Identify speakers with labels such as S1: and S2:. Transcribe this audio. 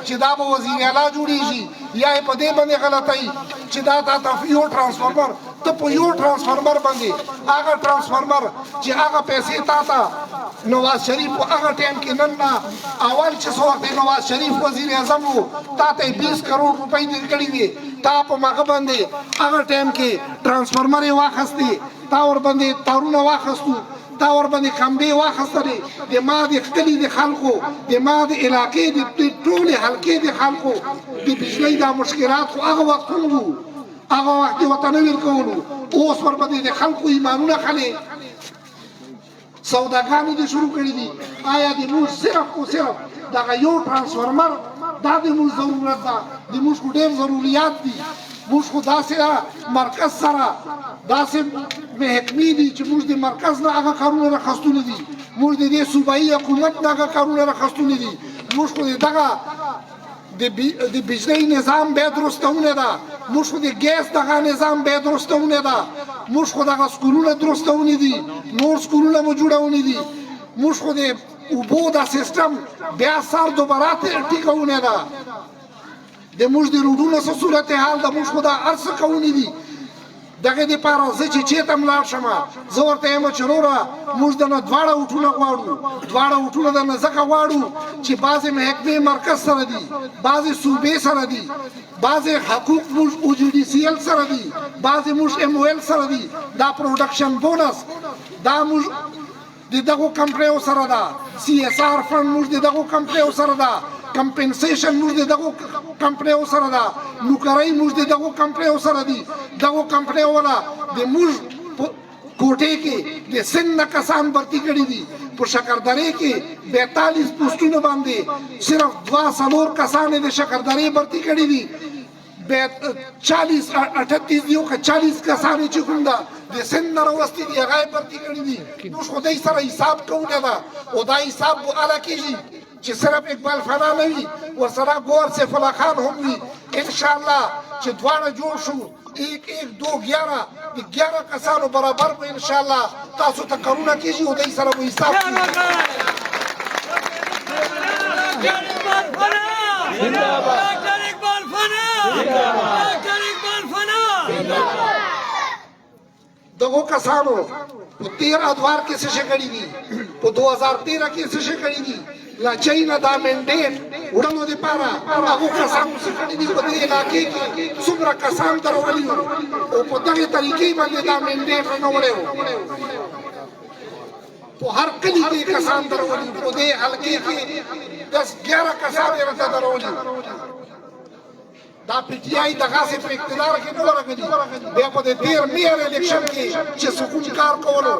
S1: چې دا به وزیر اعلی جوړیږي یا یې په دې باندې غلطوي چې دا تا ته یو ټرانسفارمر ته په یو ټرانسفارمر باندې هغه ټرانسفارمر چې هغه پیسې تا ته نواز شریف په هغه ټایم کې نن نه اول چې څو وخت نواز شریف وزیر اعظم و تا ته 20 کروڑ روپۍ درکړي وي تا په هغه باندې هغه ټایم کې ټرانسفارمر یې واخیستې تا ور باندې تارونه واخیستو تا ور باندې کمبې واخیستلې د ما د کلي د خلکو د ما د علاقې د ټولې حلقې د خلکو د بجلۍ دا مشکلات خو هغه وختونه وو هغه وخت یې ورته نه ورکولو اوس ورباندې د خلکو ایمانونه خلې سوداګانې دې شروع کړي دي آیا د موږ صرف او صرف دغه یو ټرانسفارمر دا د موږ ضرورت ده د موږ خو ډېر ضروریات دي موږ خو داسې مرکز سره داسې محکمې دي چې موږ د مرکز نه هغه کارونه راخیستوني دي موږ د دې صوبایي حکومت نه هغه کارونه راخیستوني دي موږ خو دغه د بجلی نظام بیا درستونه ده موږ خو د ګیس دغه نظام بیا درستونه ده موږ خو دغه سکولونه درستونه دي نور سکولونه مو جوړونه دي موږ خو د اوبو دا سیستم بیا سر دوباره ټیکونه ده د موږ د روډونو څه صورت حال ده موږ خو دا هر څه کووني دي دغه دپاره زه چې چېرته هم لاړ شم زه ورته یم چې وروره موږ درنه دواړه اوټونه غواړو دواړه اوټونه درنه ځکه غواړو چې بعضې محکمې مرکز سره دي بعضې صوبې سره دي بعضې حقوق موږ او جي ډي سی ایل سره دي بعضې موږ ایم او ایل سره دي دا پروډکشن بونس دا موږ د دغو کمپنیو سره ده سی ایس آر فنډ موږ د دغو کمپنیو سره ده کمپنسیشن موږ د دغو کمپنیو سره ده نوکرۍ موږ د دغو کمپنیو سره دي دغو کمپنیو والا د موږ کوټې کې د سند نه کسان برتي کړي دي په شکردرې کې 42 پوسټونو باندې صرف 2-4 کسان د شکردرې برتي کړي دي 40-38 دیو که 40 کسانی چې کوم ده د سند نه راوستي دي هغه یې برتي کړي دي موږ خدای سره حساب کوو ده او دا حساب به اله کېږي چې صرف اقبال فنا نه وي ورسره ګور سیف الله خان هم وي انشاءالله چې دواړه جوړ شو 1-1-2-11 د 11 کسانو برابر به انشاءالله تاسو ته کارونه کېږي او دوی سره به حساب دغو کسانو په 13 ادوار کې څه شی کړي دي په 2013 کې څه شی کړي دي لا چاینا دا منډیټ وړاندو دپاره هغو کسانو څه کړي دي په دې علاقې کې څومره کسان درولي وو او په دغې طریقې باندې دا منډیټ رانوړی وو په هر کلي کې کسان درولي په دې حلقې کې 10-11 کسان یې راته درولي دا پی ټي آی دغسې په اقتدار کې نه ورغلي بیا په دې 13 مې الیکشن کې چې څه کوم کار کولو